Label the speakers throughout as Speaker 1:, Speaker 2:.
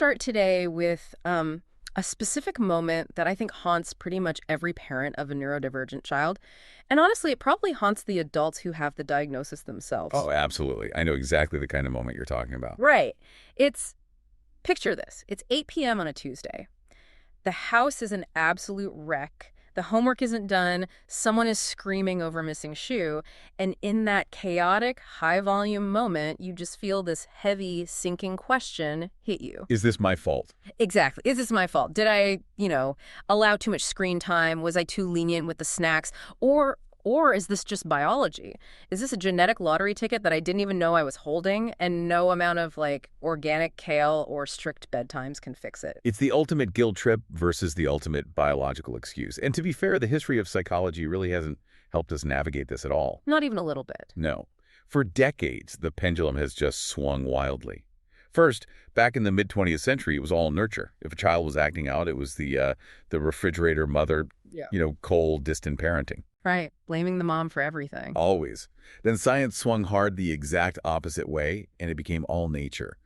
Speaker 1: start today with a specific moment that I think haunts pretty much every parent of a neurodivergent child. And honestly, it probably haunts the adults who have the diagnosis themselves.
Speaker 2: Oh, absolutely. I know exactly the kind of moment you're talking about.
Speaker 1: Right. Picture this. It's 8 p.m. on a Tuesday. The house is an absolute wreck. The homework isn't done. Someone is screaming over a missing shoe. And in that chaotic, high-volume moment, you just feel this heavy, sinking question hit you.
Speaker 2: Is this my fault?
Speaker 1: Exactly. Is this my fault? Did I, allow too much screen time? Was I too lenient with the snacks? Or is this just biology? Is this a genetic lottery ticket that I didn't even know I was holding, and no amount of, organic kale or strict bedtimes can fix it?
Speaker 2: It's the ultimate guilt trip versus the ultimate biological excuse. And to be fair, the history of psychology really hasn't helped us navigate this at all.
Speaker 1: Not even a little bit.
Speaker 2: No. For decades, the pendulum has just swung wildly. First, back in the mid-20th century, it was all nurture. If a child was acting out, it was the refrigerator mother, cold, distant parenting.
Speaker 1: Right. Blaming the mom for everything.
Speaker 2: Always. Then science swung hard the exact opposite way, and it became all nature.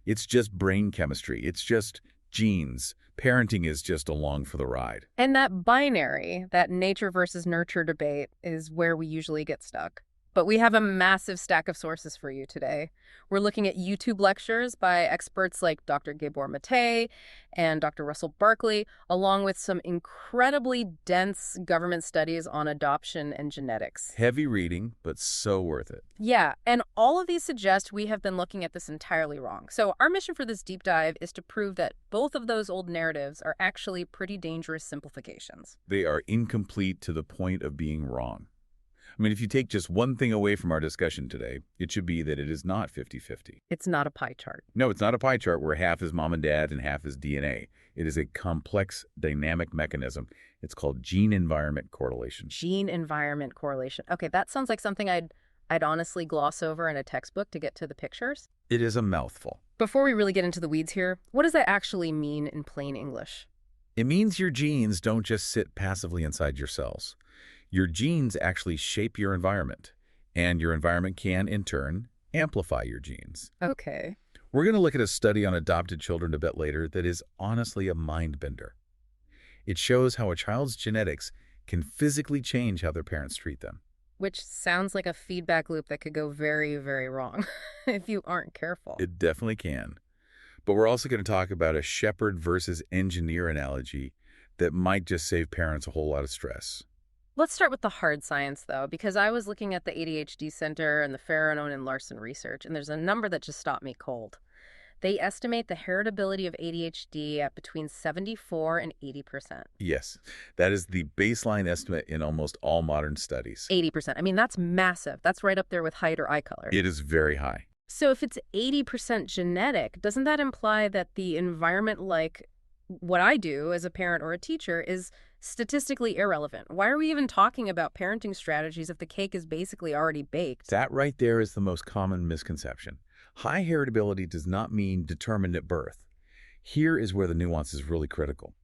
Speaker 2: It's just brain chemistry. It's just genes. Parenting is just along for the ride.
Speaker 1: And that binary, that nature versus nurture debate, is where we usually get stuck. But we have a massive stack of sources for you today. We're looking at YouTube lectures by experts like Dr. Gabor Mate and Dr. Russell Barkley, along with some incredibly dense government studies on adoption and genetics.
Speaker 2: Heavy reading, but so worth it.
Speaker 1: Yeah, and all of these suggest we have been looking at this entirely wrong. So our mission for this deep dive is to prove that both of those old narratives are actually pretty dangerous simplifications.
Speaker 2: They are incomplete to the point of being wrong. I mean, if you take just one thing away from our discussion today, it should be that it is not 50-50.
Speaker 1: It's not a pie chart.
Speaker 2: No, it's not a pie chart where half is mom and dad and half is DNA. It is a complex, dynamic mechanism. It's called gene-environment correlation.
Speaker 1: Gene-environment correlation. Okay, that sounds like something I'd honestly gloss over in a textbook to get to the pictures.
Speaker 2: It is a mouthful.
Speaker 1: Before we really get into the weeds here, what does that actually mean in plain English?
Speaker 2: It means your genes don't just sit passively inside your cells. Your genes actually shape your environment, and your environment can, in turn, amplify your genes.
Speaker 1: Okay.
Speaker 2: We're going to look at a study on adopted children a bit later that is honestly a mind-bender. It shows how a child's genetics can physically change how their parents treat them.
Speaker 1: Which sounds like a feedback loop that could go very, very wrong if you aren't careful.
Speaker 2: It definitely can. But we're also going to talk about a shepherd versus engineer analogy that might just save parents a whole lot of stress.
Speaker 1: Let's start with the hard science, though, because I was looking at the ADHD Center and the Farrell and Larson research, and there's a number that just stopped me cold. They estimate the heritability of ADHD at between 74 and 80%.
Speaker 2: Yes, that is the baseline estimate in almost all modern studies.
Speaker 1: 80%. I mean, that's massive. That's right up there with height or eye color.
Speaker 2: It is very high.
Speaker 1: So if it's 80% genetic, doesn't that imply that the environment, like what I do as a parent or a teacher, is statistically irrelevant? Why are we even talking about parenting strategies if the cake is basically already baked?
Speaker 2: That right there is the most common misconception. High heritability does not mean determined at birth. Here is where the nuance is really critical.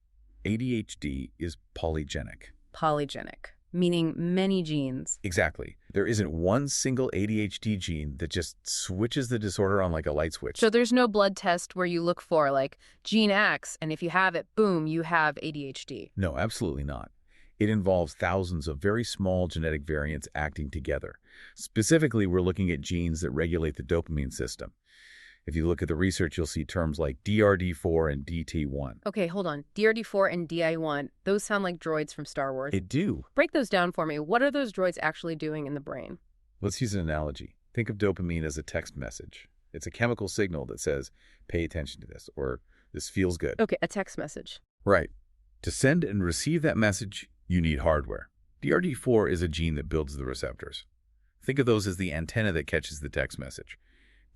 Speaker 2: ADHD is polygenic.
Speaker 1: Polygenic, meaning many genes.
Speaker 2: Exactly. There isn't one single ADHD gene that just switches the disorder on like a light switch.
Speaker 1: So there's no blood test where you look for gene X, and if you have it, boom, you have ADHD.
Speaker 2: No, absolutely not. It involves thousands of very small genetic variants acting together. Specifically, we're looking at genes that regulate the dopamine system. If you look at the research, you'll see terms like DRD4 and DT1.
Speaker 1: Okay, hold on. DRD4 and DI1, those sound like droids from Star Wars.
Speaker 2: They do.
Speaker 1: Break those down for me. What are those droids actually doing in the brain?
Speaker 2: Let's use an analogy. Think of dopamine as a text message. It's a chemical signal that says, pay attention to this, or this feels good.
Speaker 1: Okay, a text message.
Speaker 2: Right. To send and receive that message, you need hardware. DRD4 is a gene that builds the receptors. Think of those as the antenna that catches the text message.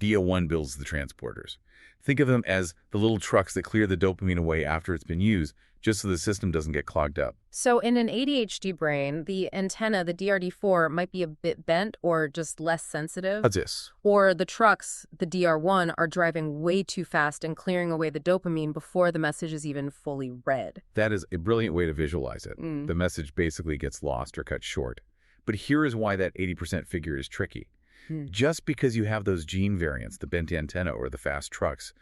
Speaker 2: DO1 builds the transporters. Think of them as the little trucks that clear the dopamine away after it's been used, just so the system doesn't get clogged up.
Speaker 1: So in an ADHD brain, the antenna, the DRD4, might be a bit bent or just less sensitive.
Speaker 2: How's this?
Speaker 1: Or the trucks, the DR1, are driving way too fast and clearing away the dopamine before the message is even fully read.
Speaker 2: That is a brilliant way to visualize it. The message basically gets lost or cut short. But here is why that 80% figure is tricky. Just because you have those gene variants, the bent antenna or the fast trucks,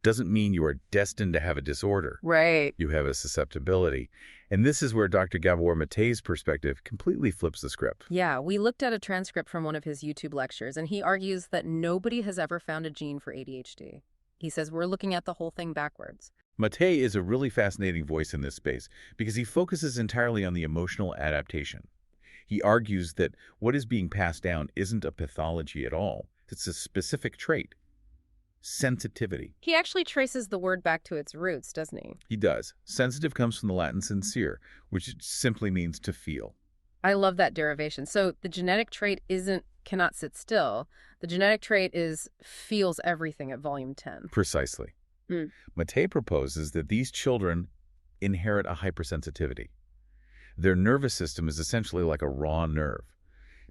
Speaker 2: doesn't mean you are destined to have a disorder.
Speaker 1: Right.
Speaker 2: You have a susceptibility. And this is where Dr. Gabor Mate's perspective completely flips the script.
Speaker 1: Yeah, we looked at a transcript from one of his YouTube lectures, and he argues that nobody has ever found a gene for ADHD. He says we're looking at the whole thing backwards.
Speaker 2: Mate is a really fascinating voice in this space because he focuses entirely on the emotional adaptation. He argues that what is being passed down isn't a pathology at all. It's a specific trait. Sensitivity.
Speaker 1: He actually traces the word back to its roots, doesn't he?
Speaker 2: He does. Sensitive comes from the Latin sincere, which simply means to feel.
Speaker 1: I love that derivation. So the genetic trait isn't cannot sit still. The genetic trait is feels everything at volume 10.
Speaker 2: Precisely.
Speaker 1: Mm.
Speaker 2: Mate proposes that these children inherit a hypersensitivity. Their nervous system is essentially like a raw nerve.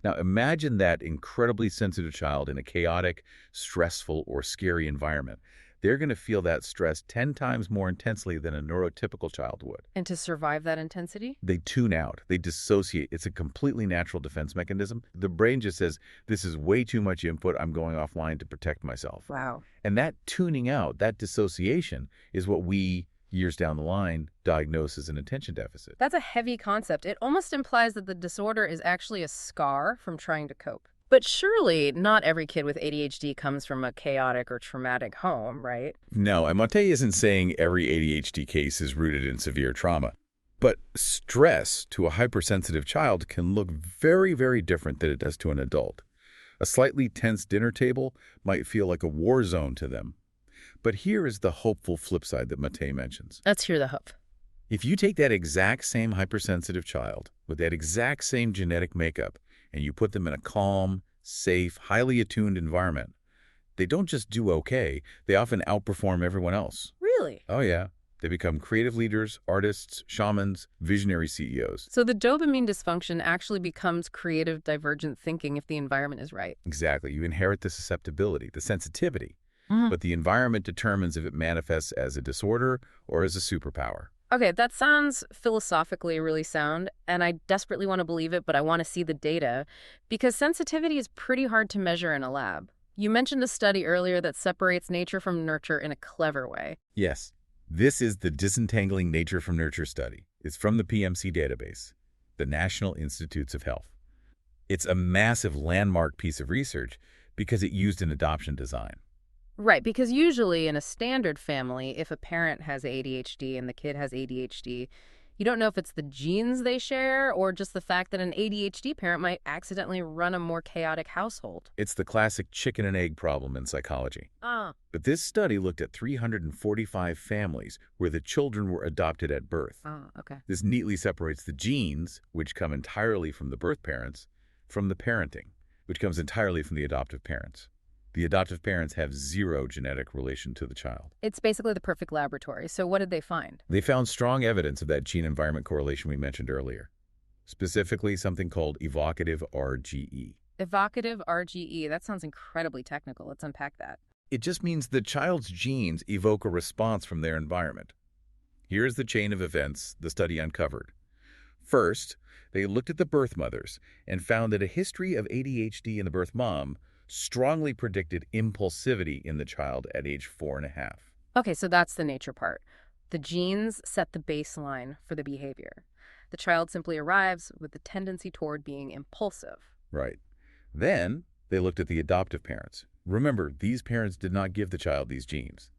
Speaker 2: Now imagine that incredibly sensitive child in a chaotic, stressful, or scary environment. They're going to feel that stress 10 times more intensely than a neurotypical child would.
Speaker 1: And to survive that intensity?
Speaker 2: They tune out. They dissociate. It's a completely natural defense mechanism. The brain just says, this is way too much input. I'm going offline to protect myself.
Speaker 1: Wow.
Speaker 2: And that tuning out, that dissociation, is what we, years down the line, diagnose as an attention deficit.
Speaker 1: That's a heavy concept. It almost implies that the disorder is actually a scar from trying to cope. But surely not every kid with ADHD comes from a chaotic or traumatic home, right?
Speaker 2: No, and Mate isn't saying every ADHD case is rooted in severe trauma. But stress to a hypersensitive child can look very, very different than it does to an adult. A slightly tense dinner table might feel like a war zone to them. But here is the hopeful flip side that Mate mentions.
Speaker 1: Let's hear the hope.
Speaker 2: If you take that exact same hypersensitive child with that exact same genetic makeup and you put them in a calm, safe, highly attuned environment, they don't just do okay, they often outperform everyone else.
Speaker 1: Really?
Speaker 2: Oh yeah. They become creative leaders, artists, shamans, visionary CEOs.
Speaker 1: So the dopamine dysfunction actually becomes creative divergent thinking if the environment is right.
Speaker 2: Exactly. You inherit the susceptibility, the sensitivity, but the environment determines if it manifests as a disorder or as a superpower.
Speaker 1: Okay, that sounds philosophically really sound, and I desperately want to believe it, but I want to see the data, because sensitivity is pretty hard to measure in a lab. You mentioned a study earlier that separates nature from nurture in a clever way.
Speaker 2: Yes, this is the Disentangling Nature from Nurture study. It's from the PMC database, the National Institutes of Health. It's a massive landmark piece of research because it used an adoption design.
Speaker 1: Right, because usually in a standard family, if a parent has ADHD and the kid has ADHD, you don't know if it's the genes they share or just the fact that an ADHD parent might accidentally run a more chaotic household.
Speaker 2: It's the classic chicken and egg problem in psychology.
Speaker 1: Ah.
Speaker 2: But this study looked at 345 families where the children were adopted at birth.
Speaker 1: Oh, okay.
Speaker 2: This neatly separates the genes, which come entirely from the birth parents, from the parenting, which comes entirely from the adoptive parents. The adoptive parents have zero genetic relation to the child.
Speaker 1: It's basically the perfect laboratory. So what did they find?
Speaker 2: They found strong evidence of that gene-environment correlation we mentioned earlier, specifically something called evocative RGE.
Speaker 1: Evocative RGE. That sounds incredibly technical. Let's unpack that.
Speaker 2: It just means the child's genes evoke a response from their environment. Here's the chain of events the study uncovered. First, they looked at the birth mothers and found that a history of ADHD in the birth mom strongly predicted impulsivity in the child at age 4.5.
Speaker 1: Okay, so that's the nature part. The genes set the baseline for the behavior. The child simply arrives with the tendency toward being impulsive.
Speaker 2: Right. Then they looked at the adoptive parents. Remember, these parents did not give the child these genes.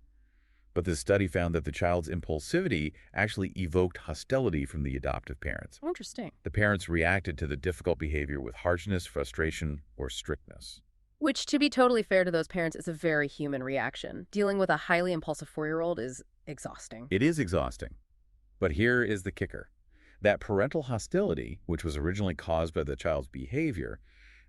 Speaker 2: But the study found that the child's impulsivity actually evoked hostility from the adoptive parents.
Speaker 1: Interesting.
Speaker 2: The parents reacted to the difficult behavior with harshness, frustration, or strictness.
Speaker 1: Which, to be totally fair to those parents, is a very human reaction. Dealing with a highly impulsive 4-year-old is exhausting.
Speaker 2: It is exhausting. But here is the kicker. That parental hostility, which was originally caused by the child's behavior,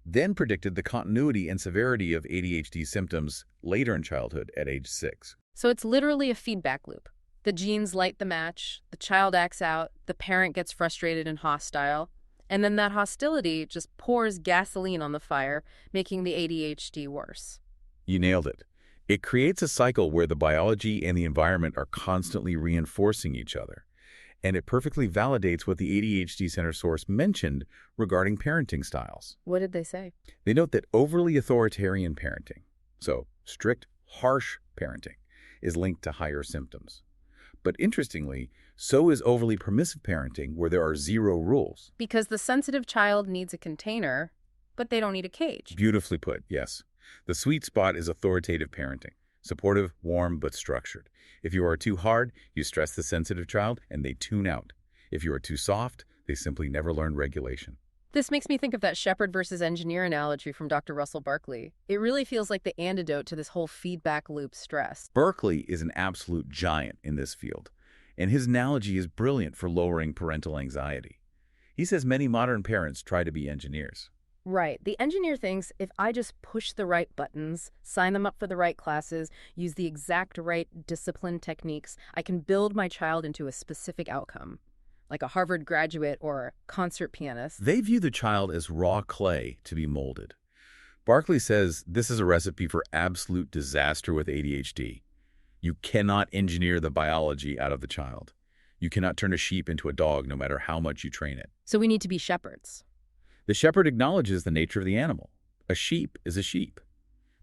Speaker 2: then predicted the continuity and severity of ADHD symptoms later in childhood at age 6.
Speaker 1: So it's literally a feedback loop. The genes light the match, the child acts out, the parent gets frustrated and hostile, and then that hostility just pours gasoline on the fire, making the ADHD worse.
Speaker 2: You nailed it. It creates a cycle where the biology and the environment are constantly reinforcing each other. And it perfectly validates what the ADHD Center source mentioned regarding parenting styles.
Speaker 1: What did they say?
Speaker 2: They note that overly authoritarian parenting, so strict, harsh parenting, is linked to higher symptoms. But interestingly, so is overly permissive parenting where there are zero rules.
Speaker 1: Because the sensitive child needs a container, but they don't need a cage.
Speaker 2: Beautifully put, yes. The sweet spot is authoritative parenting. Supportive, warm, but structured. If you are too hard, you stress the sensitive child and they tune out. If you are too soft, they simply never learn regulation.
Speaker 1: This makes me think of that shepherd versus engineer analogy from Dr. Russell Barkley. It really feels like the antidote to this whole feedback loop stress.
Speaker 2: Berkeley is an absolute giant in this field, and his analogy is brilliant for lowering parental anxiety. He says many modern parents try to be engineers.
Speaker 1: Right. The engineer thinks if I just push the right buttons, sign them up for the right classes, use the exact right discipline techniques, I can build my child into a specific outcome, like a Harvard graduate or a concert pianist.
Speaker 2: They view the child as raw clay to be molded. Barkley says this is a recipe for absolute disaster with ADHD. You cannot engineer the biology out of the child. You cannot turn a sheep into a dog no matter how much you train it.
Speaker 1: So we need to be shepherds.
Speaker 2: The shepherd acknowledges the nature of the animal. A sheep is a sheep.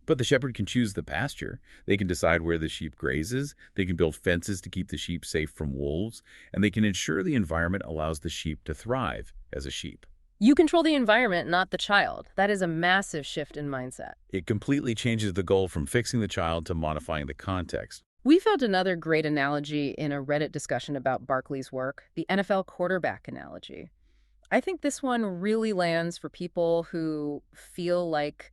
Speaker 2: But the shepherd can choose the pasture. They can decide where the sheep grazes. They can build fences to keep the sheep safe from wolves. And they can ensure the environment allows the sheep to thrive as a sheep.
Speaker 1: You control the environment, not the child. That is a massive shift in mindset.
Speaker 2: It completely changes the goal from fixing the child to modifying the context.
Speaker 1: We found another great analogy in a Reddit discussion about Barkley's work, the NFL quarterback analogy. I think this one really lands for people who feel like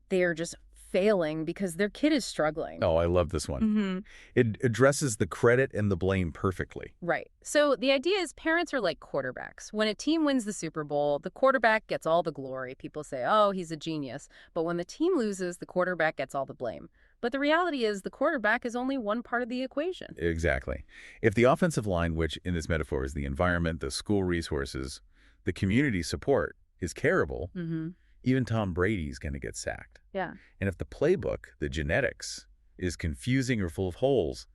Speaker 1: they're just failing because their kid is struggling.
Speaker 2: Oh, I love this one. It addresses the credit and the blame perfectly.
Speaker 1: Right. So the idea is parents are like quarterbacks. When a team wins the Super Bowl, the quarterback gets all the glory. People say, oh, he's a genius. But when the team loses, the quarterback gets all the blame. But the reality is the quarterback is only one part of the equation.
Speaker 2: Exactly. If the offensive line, which in this metaphor is the environment, the school resources, the community support, is terrible, even Tom Brady's going to get sacked.
Speaker 1: Yeah.
Speaker 2: And if the playbook, the genetics, is confusing or full of holes,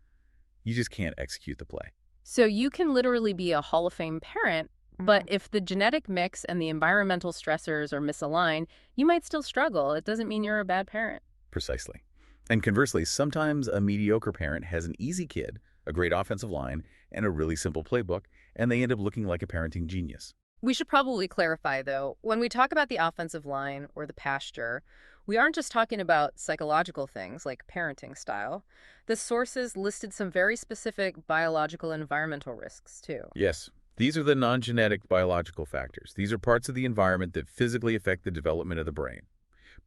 Speaker 2: you just can't execute the play.
Speaker 1: So you can literally be a Hall of Fame parent, but if the genetic mix and the environmental stressors are misaligned, you might still struggle. It doesn't mean you're a bad parent.
Speaker 2: Precisely. And conversely, sometimes a mediocre parent has an easy kid, a great offensive line, and a really simple playbook, and they end up looking like a parenting genius.
Speaker 1: We should probably clarify, though, when we talk about the offensive line or the pasture, we aren't just talking about psychological things like parenting style. The sources listed some very specific biological and environmental risks, too.
Speaker 2: Yes, these are the non-genetic biological factors. These are parts of the environment that physically affect the development of the brain.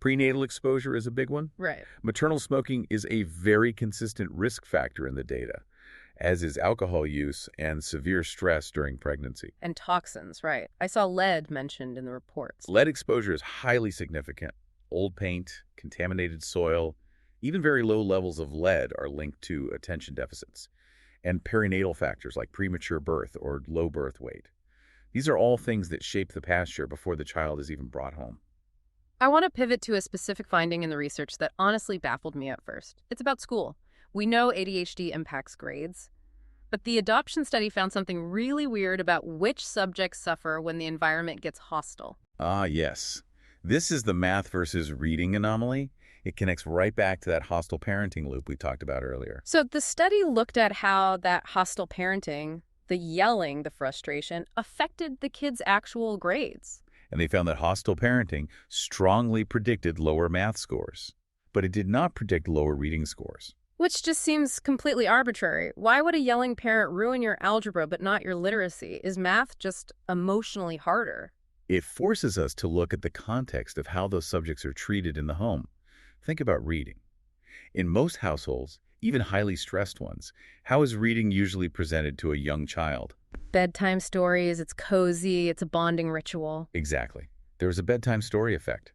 Speaker 2: Prenatal exposure is a big one.
Speaker 1: Right.
Speaker 2: Maternal smoking is a very consistent risk factor in the data, as is alcohol use and severe stress during pregnancy.
Speaker 1: And toxins, right. I saw lead mentioned in the reports.
Speaker 2: Lead exposure is highly significant. Old paint, contaminated soil, even very low levels of lead are linked to attention deficits. And perinatal factors like premature birth or low birth weight. These are all things that shape the pasture before the child is even brought home.
Speaker 1: I want to pivot to a specific finding in the research that honestly baffled me at first. It's about school. We know ADHD impacts grades, but the adoption study found something really weird about which subjects suffer when the environment gets hostile.
Speaker 2: Ah, yes. This is the math versus reading anomaly. It connects right back to that hostile parenting loop we talked about earlier.
Speaker 1: So the study looked at how that hostile parenting, the yelling, the frustration, affected the kids' actual grades.
Speaker 2: And they found that hostile parenting strongly predicted lower math scores, but it did not predict lower reading scores.
Speaker 1: Which just seems completely arbitrary. Why would a yelling parent ruin your algebra but not your literacy? Is math just emotionally harder?
Speaker 2: It forces us to look at the context of how those subjects are treated in the home. Think about reading. In most households, even highly stressed ones, how is reading usually presented to a young child?
Speaker 1: Bedtime stories, it's cozy, it's a bonding ritual.
Speaker 2: Exactly. There's a bedtime story effect.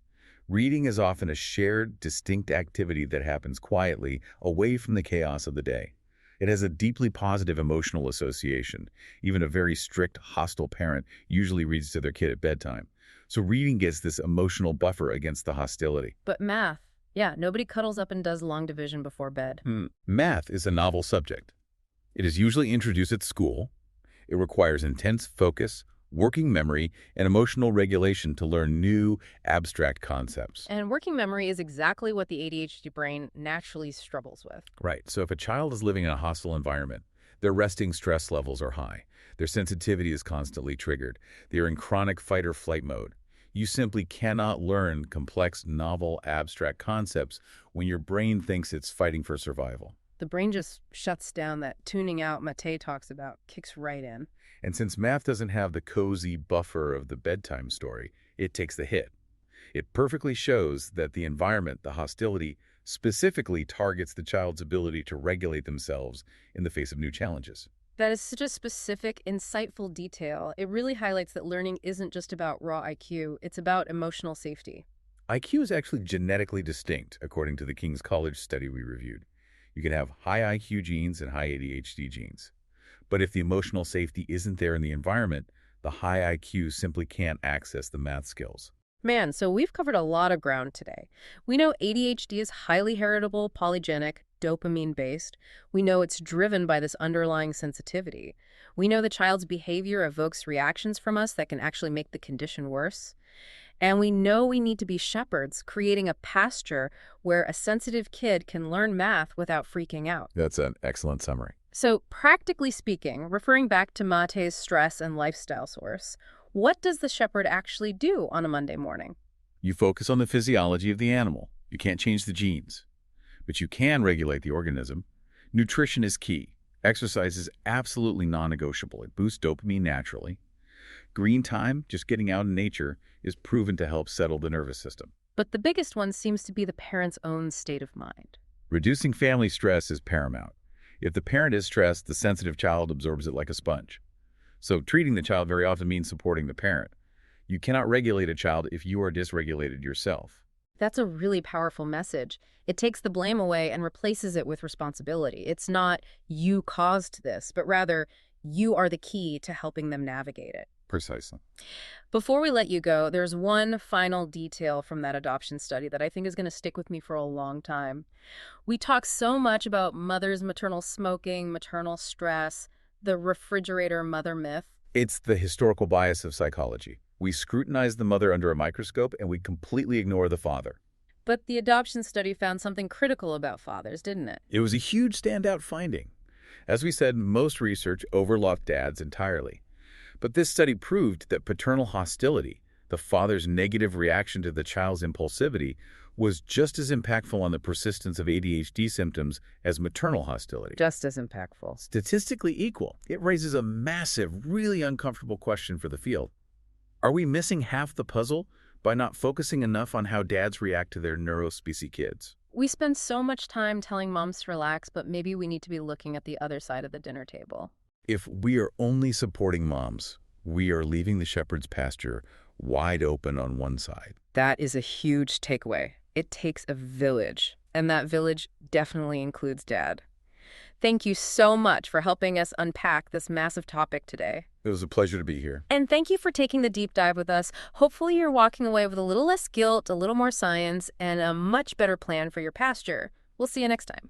Speaker 2: Reading is often a shared, distinct activity that happens quietly, away from the chaos of the day. It has a deeply positive emotional association. Even a very strict, hostile parent usually reads to their kid at bedtime. So reading gets this emotional buffer against the hostility.
Speaker 1: But math, yeah, nobody cuddles up and does long division before bed.
Speaker 2: Math is a novel subject. It is usually introduced at school. It requires intense focus, working memory, and emotional regulation to learn new, abstract concepts.
Speaker 1: And working memory is exactly what the ADHD brain naturally struggles with.
Speaker 2: Right, so if a child is living in a hostile environment, their resting stress levels are high. Their sensitivity is constantly triggered. They are in chronic fight or flight mode. You simply cannot learn complex, novel, abstract concepts when your brain thinks it's fighting for survival.
Speaker 1: The brain just shuts down. That tuning out Mate talks about kicks right in.
Speaker 2: And since math doesn't have the cozy buffer of the bedtime story, it takes the hit. It perfectly shows that the environment, the hostility, specifically targets the child's ability to regulate themselves in the face of new challenges.
Speaker 1: That is such a specific, insightful detail. It really highlights that learning isn't just about raw IQ, it's about emotional safety.
Speaker 2: IQ is actually genetically distinct, according to the King's College study we reviewed. You can have high IQ genes and high ADHD genes. But if the emotional safety isn't there in the environment, the high IQ simply can't access the math skills.
Speaker 1: Man, so we've covered a lot of ground today. We know ADHD is highly heritable, polygenic, dopamine-based. We know it's driven by this underlying sensitivity. We know the child's behavior evokes reactions from us that can actually make the condition worse. And we know we need to be shepherds, creating a pasture where a sensitive kid can learn math without freaking out.
Speaker 2: That's an excellent summary.
Speaker 1: So, practically speaking, referring back to Mate's stress and lifestyle source, what does the shepherd actually do on a Monday morning?
Speaker 2: You focus on the physiology of the animal. You can't change the genes, but you can regulate the organism. Nutrition is key. Exercise is absolutely non-negotiable. It boosts dopamine naturally. Green time, just getting out in nature, is proven to help settle the nervous system.
Speaker 1: But the biggest one seems to be the parent's own state of mind.
Speaker 2: Reducing family stress is paramount. If the parent is stressed, the sensitive child absorbs it like a sponge. So treating the child very often means supporting the parent. You cannot regulate a child if you are dysregulated yourself.
Speaker 1: That's a really powerful message. It takes the blame away and replaces it with responsibility. It's not you caused this, but rather you are the key to helping them navigate it.
Speaker 2: Precisely.
Speaker 1: Before we let you go, there's one final detail from that adoption study that I think is going to stick with me for a long time. We talk so much about mothers' maternal smoking, maternal stress, the refrigerator mother myth.
Speaker 2: It's the historical bias of psychology. We scrutinize the mother under a microscope and we completely ignore the father.
Speaker 1: But the adoption study found something critical about fathers, didn't it?
Speaker 2: It was a huge standout finding. As we said, most research overlooked dads entirely. But this study proved that paternal hostility, the father's negative reaction to the child's impulsivity, was just as impactful on the persistence of ADHD symptoms as maternal hostility.
Speaker 1: Just as impactful.
Speaker 2: Statistically equal. It raises a massive, really uncomfortable question for the field. Are we missing half the puzzle by not focusing enough on how dads react to their neurospecie kids?
Speaker 1: We spend so much time telling moms to relax, but maybe we need to be looking at the other side of the dinner table.
Speaker 2: If we are only supporting moms, we are leaving the shepherd's pasture wide open on one side.
Speaker 1: That is a huge takeaway. It takes a village, and that village definitely includes dad. Thank you so much for helping us unpack this massive topic today.
Speaker 2: It was a pleasure to be here.
Speaker 1: And thank you for taking the deep dive with us. Hopefully you're walking away with a little less guilt, a little more science, and a much better plan for your pasture. We'll see you next time.